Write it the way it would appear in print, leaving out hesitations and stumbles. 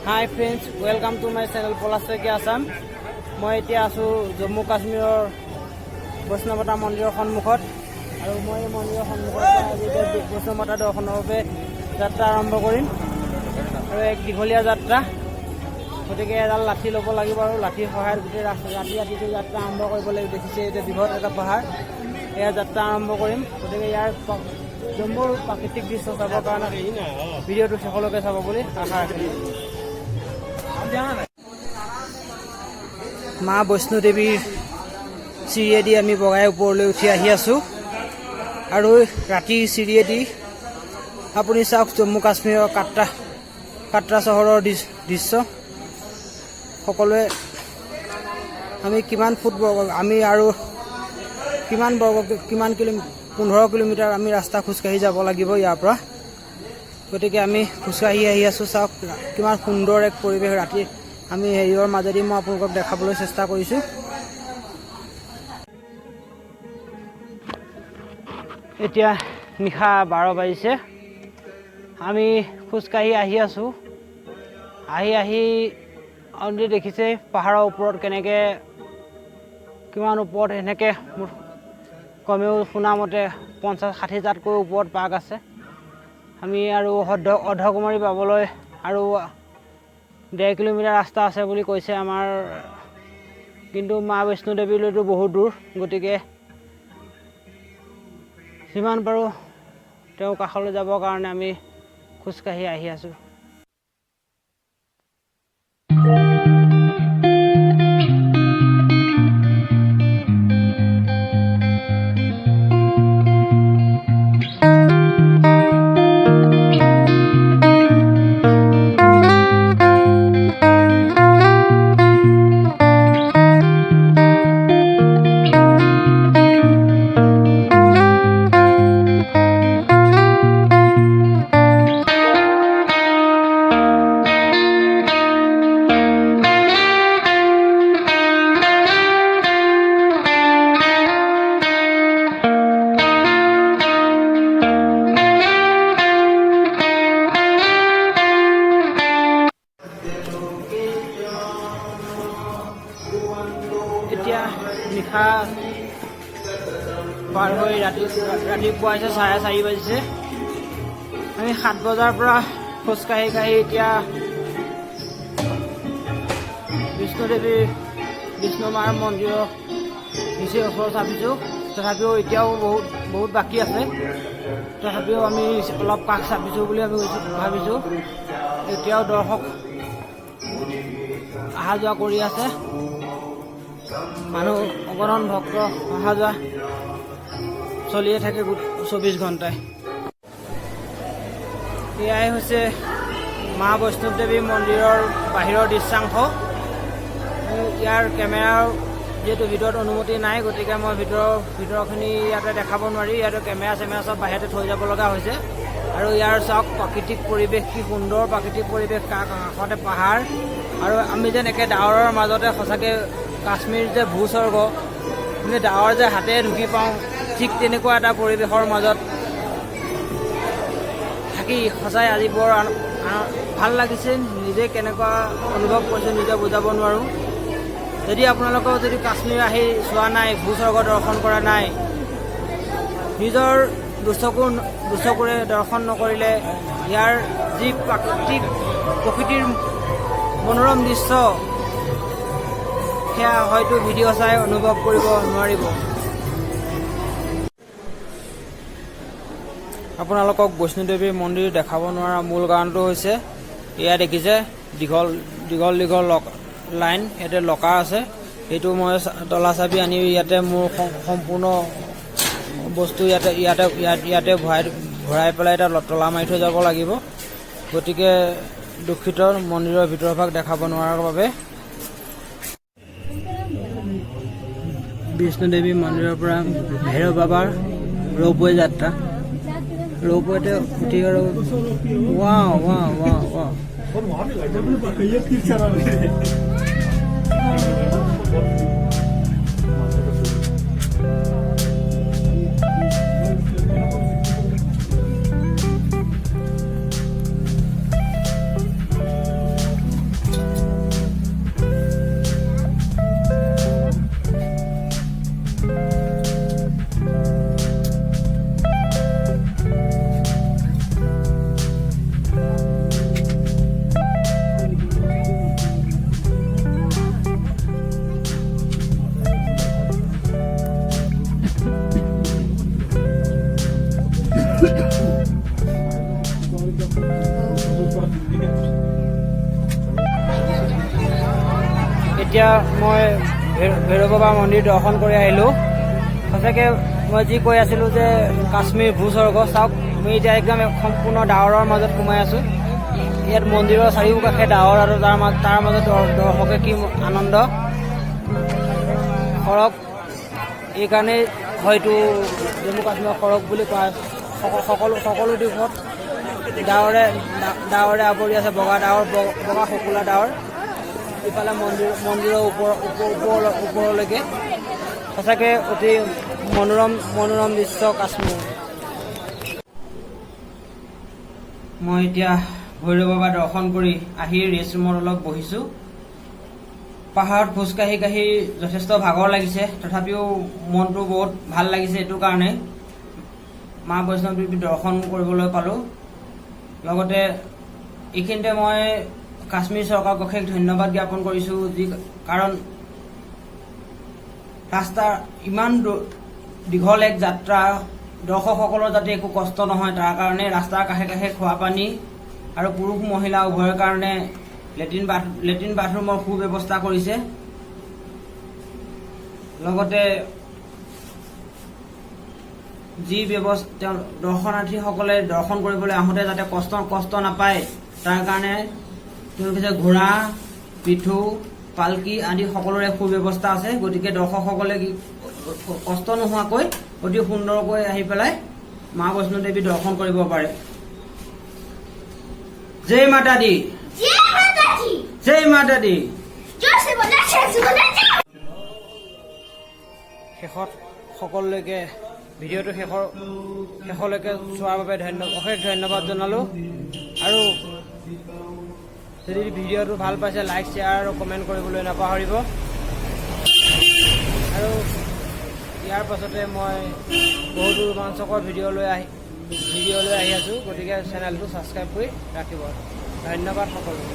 Hi friends, welcome to my channel Polaseki Assam. মই এতিয়া আছো জম্মু কাশ্মীৰৰ বৈষ্ণৱতা মন্দিৰৰ সন্মুখত আৰু মই এই মন্দিৰৰ সন্মুখত আজি বৈষ্ণৱতা দৰ্শনৰ বাবে যাত্ৰা আৰম্ভ কৰিম আৰু এক দীঘলীয়া যাত্ৰা গতিকে এডাল লাঠি ল'ব লাগিব আৰু লাঠিৰ সহায়ত গোটেই ৰাতিটো যাত্ৰা আৰম্ভ কৰিব লাগিব। দেখিছে এতিয়া দীঘল এটা পাহাৰ, এয়া যাত্ৰা আৰম্ভ কৰিম। গতিকে ইয়াৰ জম্মুৰ প্ৰাকৃতিক দৃশ্য চাবৰ কাৰণে ভিডিঅ'টো শেষলৈকে চাব বুলি আশা ৰাখিলোঁ। মা বৈষ্ণো দেৱীৰ চিৰিয়েদি আমি বগাই ওপৰলৈ উঠি আহি আছোঁ আৰু ৰাতিৰ চিৰিয়েদি আপুনি চাওক জম্মু কাশ্মীৰৰ কাটৰা চহৰৰ দৃশ্য। সকলোৱে আমি কিমান ফুট আমি আৰু কিমান 15 কিলোমিটাৰ আমি ৰাস্তা খোজকাঢ়ি যাব লাগিব ইয়াৰ পৰা। গতিকে আমি খোজকাঢ়ি আহি আছোঁ। চাওক কিমান সুন্দৰ এক পৰিৱেশ। ৰাতি আমি হেৰিয়ৰ মাজেদি মই আপোনালোকক দেখাবলৈ চেষ্টা কৰিছোঁ। এতিয়া নিশা 12 বাজিছে। আমি খোজকাঢ়ি আহি আছোঁ। আহি অলৰেডি দেখিছে পাহাৰৰ ওপৰত কেনেকৈ কিমান ওপৰত এনেকৈ কমেও শুনামতে 50-60টাতকৈ ওপৰত পাৰ্ক আছে। আমি আৰু অৰ্ধকুমাৰী পাবলৈ আৰু 1.5 কিলোমিটাৰ ৰাস্তা আছে বুলি কৈছে আমাৰ, কিন্তু মা বৈষ্ণো দেৱীলৈতো বহুত দূৰ। গতিকে যিমান পাৰোঁ তেওঁৰ কাষলৈ যাবৰ কাৰণে আমি খোজকাঢ়ি আহি আছোঁ। এতিয়া নিশা পাৰ হৈ ৰাতিপুৱা হৈছে 4:30 বাজিছে। আমি 7 বজাৰ পৰা খোজকাঢ়ি এতিয়া বিষ্ণু মাৰ মন্দিৰৰ নিচেই ওচৰত চাপিছোঁ। তথাপিও এতিয়াও বহুত বাকী আছে। তথাপিও আমি অলপ কাষ চাপিছোঁ বুলি আমি ভাবিছোঁ। এতিয়াও দৰ্শক অহা যোৱা কৰি আছে। মানুহ অগণন ভক্ত অহা যোৱা চলিয়ে থাকে 24 ঘণ্টাই। এয়াই হৈছে মা বৈষ্ণৱ দেৱী মন্দিৰৰ বাহিৰৰ দৃশ্যাংশ। ইয়াৰ কেমেৰাৰ যিহেতু ভিতৰত অনুমতি নাই, গতিকে মই ভিতৰখিনি ইয়াতে দেখাব নোৱাৰি। ইয়াতে কেমেৰা চব বাহিৰতে থৈ যাব লগা হৈছে। আৰু ইয়াৰ চাওক প্ৰাকৃতিক পৰিৱেশ, কি সুন্দৰ প্ৰাকৃতিক পৰিৱেশ। কাষতে পাহাৰ আৰু আমি যেন একে ডাৱৰৰ মাজতে সঁচাকৈ কাশ্মীৰ যে ভূস্বৰ্গ, মানে ডাৱৰ যে হাতেৰে ঢুকি পাওঁ, ঠিক তেনেকুৱা এটা পৰিৱেশৰ মাজত থাকি সঁচাই আজি বৰ ভাল লাগিছে। নিজে কেনেকুৱা অনুভৱ কৰিছোঁ নিজে বুজাব নোৱাৰোঁ। যদি আপোনালোকেও যদি কাশ্মীৰ আহি চোৱা নাই, ভূস্বৰ্গ দৰ্শন কৰা নাই, নিজৰ দুচকুৰে দৰ্শন নকৰিলে ইয়াৰ যি প্ৰকৃতিৰ মনোৰম দৃশ্য, সেয়া হয়তো ভিডিঅ' চাই অনুভৱ কৰিব নোৱাৰিব। আপোনালোকক বৈষ্ণো দেৱীৰ মন্দিৰ দেখাব নোৱাৰা মূল কাৰণটো হৈছে এয়া দেখিছে দীঘল লাইন, ইয়াতে লকা আছে। সেইটো মই তলা চাবি আনি ইয়াতে মোৰ সম্পূৰ্ণ বস্তু ইয়াতে ভৰাই পেলাই এটা তলা মাৰি থৈ যাব লাগিব। গতিকে দুখিত মন্দিৰৰ ভিতৰৰ ভাগ দেখাব নোৱাৰাৰ বাবে। বিষ্ণু দেৱী মন্দিৰৰ পৰা ভৈৰৱ বাবাৰ ৰৌপৱে যাত্ৰা। ৰৌপৱেতে উঠি আৰু ৱাও। এতিয়া মই ভৈৰৱ বাবা মন্দিৰ দৰ্শন কৰি আহিলোঁ। সঁচাকৈ মই যি কৈ আছিলোঁ যে কাশ্মীৰ ভূস্বৰ্গ, চাওক আমি এতিয়া একদম সম্পূৰ্ণ ডাৱৰৰ মাজত সোমাই আছোঁ। ইয়াত মন্দিৰৰ চাৰিওকাষে ডাৱৰ আৰু তাৰ মাজত দৰ্শকে কি আনন্দ। সৰগ এইকাৰণেই হয়তো জম্মু কাশ্মীৰৰ সৰগ বুলি কোৱা সকলো দিশত ডাৱৰে আৱৰি আছে, বগা ডাৱৰ, বগা শুকুলা ডাৱৰ। ইফালে মন্দিৰৰ ওপৰলৈকে সঁচাকৈ অতি মনোৰম দৃশ্য কাশ্মীৰ। মই এতিয়া ভৈৰৱ বাবা দৰ্শন কৰি আহি ৰেষ্ট ৰুমত অলপ বহিছোঁ। পাহাৰত খোজকাঢ়ি যথেষ্ট ভাগৰ লাগিছে, তথাপিও মনটো বহুত ভাল লাগিছে। এইটো কাৰণে মা বৈষ্ণৱদেৱী দৰ্শন কৰিবলৈ পালোঁ। লগতে এইখিনিতে মই কাশ্মীৰ চৰকাৰক অশেষ ধন্যবাদ জ্ঞাপন কৰিছোঁ, কাৰণ ৰাস্তাৰ ইমান দীঘল এক যাত্ৰা, দৰ্শকসকলৰ যাতে একো কষ্ট নহয় তাৰ কাৰণে ৰাস্তাৰ কাষে খোৱা পানী আৰু পুৰুষ মহিলা উভয়ৰ কাৰণে লেট্ৰিন বাথৰুমৰ সুব্যৱস্থা কৰিছে। লগতে যি ব্যৱস্থা দৰ্শনাৰ্থীসকলে দৰ্শন কৰিবলৈ আহোঁতে যাতে কষ্ট নাপায় তাৰ কাৰণে তেওঁলোকে যে ঘোঁৰা, পিঠু, পালকি আদি সকলোৰে সুব্যৱস্থা আছে। গতিকে দৰ্শকসকলে কষ্ট নোহোৱাকৈ অতি সুন্দৰকৈ আহি পেলাই মা বৈষ্ণৱদেৱী দৰ্শন কৰিব পাৰে। জয় মাতা দি, জয় মাতা দি। শেষত সকলোলৈকে ভিডিঅ'টো শেষলৈকে চোৱাৰ বাবে অশেষ ধন্যবাদ জনালোঁ। আৰু যদি ভিডিঅ'টো ভাল পাইছে লাইক, শ্বেয়াৰ আৰু কমেণ্ট কৰিবলৈ নাপাহৰিব। আৰু ইয়াৰ পাছতে মই বহুতো ৰোমাঞ্চকৰ ভিডিঅ'লৈ আহি আছোঁ। গতিকে চেনেলটো ছাবস্ক্ৰাইব কৰি ৰাখিব। ধন্যবাদ সকলোকে।